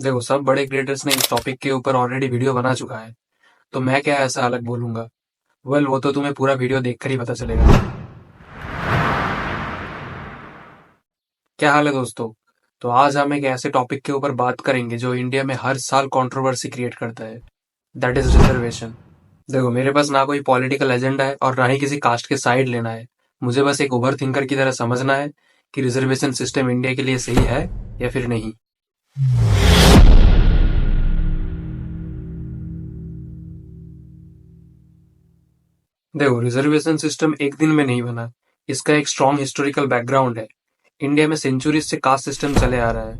देखो, सब बड़े क्रिएटर्स ने इस टॉपिक के ऊपर ऑलरेडी वीडियो बना चुका है, तो मैं क्या ऐसा अलग बोलूंगा। वो तो तुम्हें पूरा वीडियो देखकर ही पता चलेगा। क्या हाल है दोस्तों? तो आज हम एक ऐसे टॉपिक के ऊपर बात करेंगे जो इंडिया में हर साल कंट्रोवर्सी क्रिएट करता है। That is reservation. देखो, मेरे पास ना कोई पॉलिटिकल एजेंडा है और ना ही किसी कास्ट के साइड लेना है। मुझे बस एक ओवर थिंकर की तरह समझना है कि रिजर्वेशन सिस्टम इंडिया के लिए सही है या फिर नहीं। देखो, रिजर्वेशन सिस्टम एक दिन में नहीं बना। इसका एक स्ट्रॉन्ग हिस्टोरिकल बैकग्राउंड है। इंडिया में सेंचुरीज से कास्ट सिस्टम चले आ रहा है।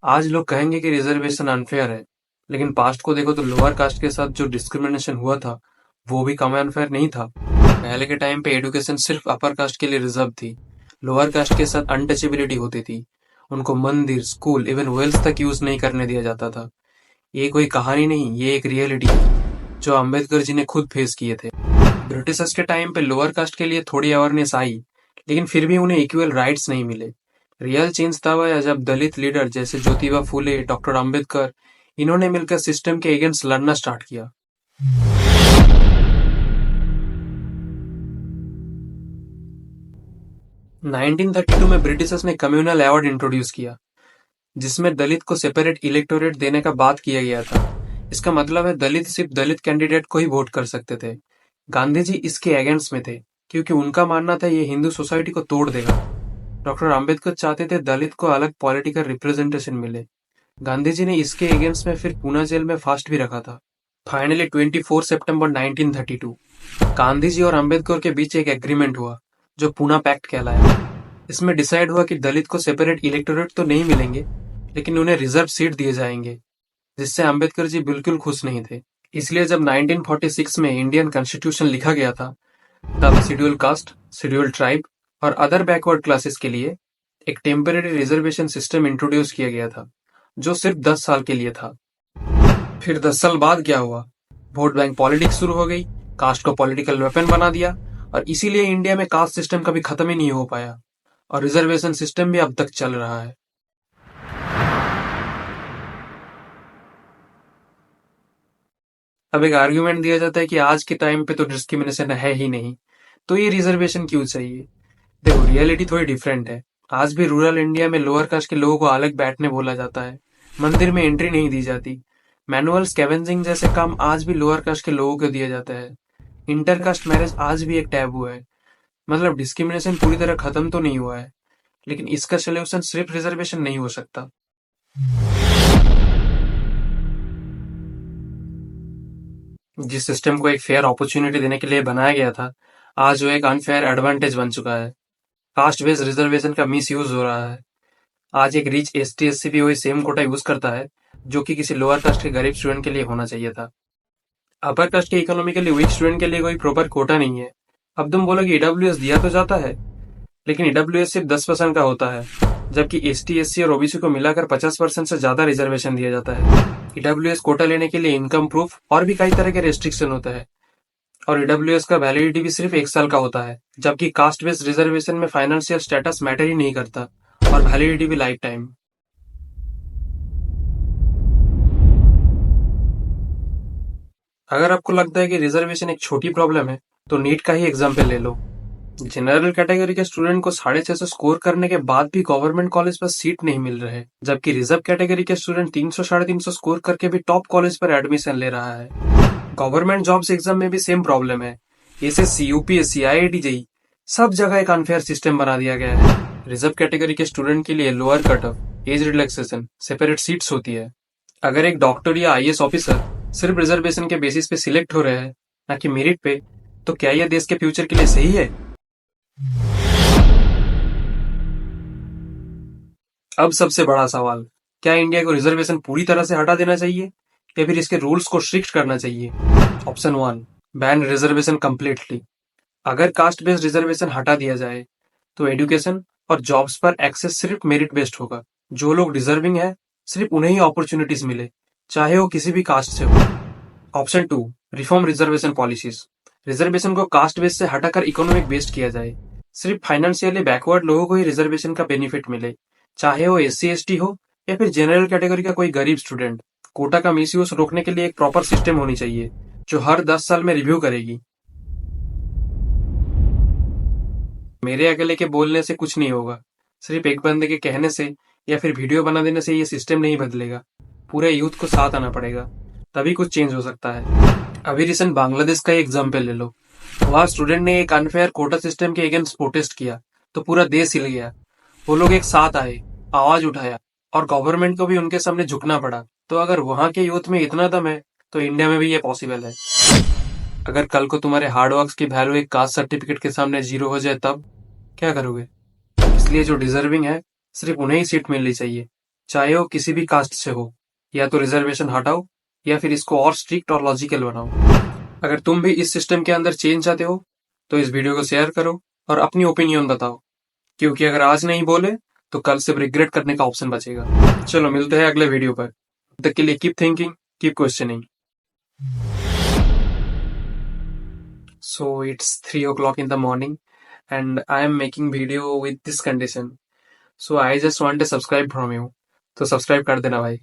आज लोग कहेंगे कि रिजर्वेशन अनफेयर है, लेकिन पास्ट को देखो तो लोअर कास्ट के साथ जो डिस्क्रिमिनेशन हुआ था वो भी कम अनफेयर नहीं था। पहले के टाइम पे एजुकेशन सिर्फ अपर कास्ट के लिए रिजर्व थी। लोअर कास्ट के साथ अनटचेबिलिटी होती थी। उनको मंदिर, स्कूल, इवन वेल्स तक यूज नहीं करने दिया जाता था। ये कोई कहानी नहीं, ये एक रियलिटी है जो अम्बेडकर जी ने खुद फेस किए थे। ब्रिटिशर्स के टाइम पे लोअर कास्ट के लिए थोड़ी अवेयरनेस आई, लेकिन फिर भी उन्हें इक्वल राइट्स नहीं मिले। रियल चेंज तब आया जब दलित लीडर जैसे ज्योतिबा फूले, डॉक्टर अंबेडकर, इन्होंने मिलकर सिस्टम के अगेंस्ट लड़ना स्टार्ट किया। 1932 में ब्रिटिशर्स ने कम्युनल अवार्ड इंट्रोड्यूस किया, जिसमें दलित को सेपरेट इलेक्टोरेट देने का बात किया गया था। इसका मतलब है दलित सिर्फ दलित कैंडिडेट को ही वोट कर सकते थे। गांधी जी इसके अगेंस्ट में थे, क्योंकि उनका मानना था ये हिंदू सोसाइटी को तोड़ देगा। डॉक्टर अंबेडकर चाहते थे दलित को अलग पॉलिटिकल रिप्रेजेंटेशन मिले। गांधी जी ने इसके अगेंस्ट में फिर पूना जेल में फास्ट भी रखा था। फाइनली 24 सितंबर 1932 गांधी जी और अंबेडकर के बीच एक एग्रीमेंट हुआ, जो पूना पैक्ट कहलाया। इसमें डिसाइड हुआ कि दलित को सेपरेट इलेक्टोरेट तो नहीं मिलेंगे, लेकिन उन्हें रिजर्व सीट दिए जाएंगे, जिससे अंबेडकर जी बिल्कुल खुश नहीं थे। इसलिए जब 1946 में इंडियन कॉन्स्टिट्यूशन लिखा गया था, तब शेड्यूल कास्ट, शेड्यूल ट्राइब और अदर बैकवर्ड क्लासेस के लिए एक टेम्पररी रिजर्वेशन सिस्टम इंट्रोड्यूस किया गया था, जो सिर्फ 10 साल के लिए था। फिर 10 साल बाद क्या हुआ? वोट बैंक पॉलिटिक्स शुरू हो गई, कास्ट को पॉलिटिकल वेपन बना दिया, और इसीलिए इंडिया में कास्ट सिस्टम कभी खत्म ही नहीं हो पाया, और रिजर्वेशन सिस्टम भी अब तक चल रहा है। अब एक आर्ग्यूमेंट दिया जाता है कि आज के टाइम पे तो डिस्क्रिमिनेशन है ही नहीं, तो ये रिजर्वेशन क्यों चाहिए? देखो, रियलिटी थोड़ी डिफरेंट है। आज भी रूरल इंडिया में लोअर कास्ट के लोगों को अलग बैठने बोला जाता है। मंदिर में एंट्री नहीं दी जाती। मैनुअल स्कैवेंजिंग जैसे काम आज भी लोअर कास्ट के लोगों को दिया जाता है। इंटरकास्ट मैरिज आज भी एक टैबू है। मतलब डिस्क्रिमिनेशन पूरी तरह खत्म तो नहीं हुआ है, लेकिन इसका सोल्यूशन सिर्फ रिजर्वेशन नहीं हो सकता। जिस सिस्टम को एक फेयर अपॉर्चुनिटी देने के लिए बनाया गया था, आज वो एक अनफेयर एडवांटेज बन चुका है। कास्ट बेस्ड रिजर्वेशन का मिस यूज हो रहा है। आज एक रिच एसटी एससी भी वही सेम कोटा यूज करता है, जो कि किसी लोअर कास्ट के गरीब स्टूडेंट के लिए होना चाहिए था। अपर कास्ट के इकोनॉमिकली वीक स्टूडेंट के लिए कोई प्रॉपर कोटा नहीं है। अब तुम बोलो कि ईडब्ल्यूएस दिया तो जाता है, लेकिन ईडब्ल्यूएस सिर्फ 10% का होता है, जबकि एसटी एससी और ओबीसी को मिलाकर 50% से ज्यादा रिजर्वेशन दिया जाता है। ईडब्ल्यूएस कोटा लेने के लिए इनकम प्रूफ और भी कई तरह के रेस्ट्रिक्शन होता है, और ईडब्ल्यूएस का वैलिडिटी भी सिर्फ 1 साल का होता है, जबकि कास्ट बेस्ड रिजर्वेशन में फाइनेंशियल स्टेटस मैटर ही नहीं करता, और वैलिडिटी भी लाइफ टाइम। अगर आपको लगता है कि रिजर्वेशन एक छोटी प्रॉब्लम है, तो नीट का ही एग्जाम्पल ले लो। जनरल कैटेगरी के स्टूडेंट को 650 स्कोर करने के बाद भी गवर्नमेंट कॉलेज पर सीट नहीं मिल रहे, जबकि रिजर्व कैटेगरी के स्टूडेंट 300 350 स्कोर करके भी टॉप कॉलेज पर एडमिशन ले रहा है। गवर्नमेंट जॉब्स एग्जाम में भी सेम प्रॉब्लम है। एसएससी, यूपीएससी, आईआईटी जेई, सब जगह एक अनफेयर सिस्टम बना दिया गया है। रिजर्व कैटेगरी के स्टूडेंट के लिए lower cut off, age relaxation, separate seats होती है। अगर एक डॉक्टर या आईएएस ऑफिसर सिर्फ रिजर्वेशन के बेसिस पे सिलेक्ट हो रहे हैं, ना कि मेरिट पे, तो क्या यह देश के फ्यूचर के लिए सही है? अब सबसे बड़ा सवाल, क्या इंडिया को रिजर्वेशन पूरी तरह से हटा देना चाहिए या फिर इसके रूल्स को स्ट्रिक्ट करना चाहिए? Option 1, ban reservation completely. अगर कास्ट बेस्ड रिजर्वेशन हटा दिया जाए, तो एजुकेशन और जॉब्स पर एक्सेस सिर्फ मेरिट बेस्ड होगा। जो लोग डिजर्विंग है, सिर्फ उन्हें ही अपॉर्चुनिटीज मिले, चाहे वो किसी भी कास्ट से हो। Option 2, reform reservation policies. Reservation को कास्ट बेस्ड से हटाकर इकोनॉमिक बेस्ड किया जाए। सिर्फ फाइनेंशियली बैकवर्ड लोगों को ही रिजर्वेशन का बेनिफिट मिले, चाहे वो एससी एसटी हो या फिर जनरल कैटेगरी का कोई गरीब स्टूडेंट। कोटा का मिसयूज रोकने के लिए एक प्रॉपर सिस्टम होनी चाहिए जो हर 10 साल में रिव्यू करेगी। मेरे अकेले के बोलने से कुछ नहीं होगा। सिर्फ एक बंदे के कहने से या फिर वीडियो बना देने से ये सिस्टम नहीं बदलेगा। पूरे यूथ को साथ आना पड़ेगा, तभी कुछ चेंज हो सकता है। अभी रिसेंट बांग्लादेश का ही एग्जाम्पल ले लो। वहाँ स्टूडेंट ने एक अनफेयर कोटा सिस्टम के अगेंस्ट प्रोटेस्ट किया तो पूरा देश हिल गया। वो लोग एक साथ आए, आवाज उठाया और गवर्नमेंट को भी उनके सामने झुकना पड़ा। तो अगर वहाँ के यूथ में इतना दम है तो इंडिया में भी ये पॉसिबल है। अगर कल को तुम्हारे हार्डवर्क की वैल्यू एक कास्ट सर्टिफिकेट के सामने जीरो हो जाए तब क्या करोगे? इसलिए जो डिजर्विंग है सिर्फ उन्हें ही सीट मिलनी चाहिए, चाहे वो किसी भी कास्ट से हो। या तो रिजर्वेशन हटाओ या फिर इसको और स्ट्रिक्ट और लॉजिकल बनाओ। अगर तुम भी इस सिस्टम के अंदर चेंज चाहते हो तो इस वीडियो को शेयर करो और अपनी ओपिनियन बताओ, क्योंकि अगर आज नहीं बोले तो कल सिर्फ रिग्रेट करने का ऑप्शन बचेगा। चलो मिलते हैं अगले वीडियो पर। तब तक के लिए keep thinking, keep questioning. So it's 3 o'clock in the morning and I am making video with this condition. So I just want a subscribe from you. तो सब्सक्राइब कर देना भाई।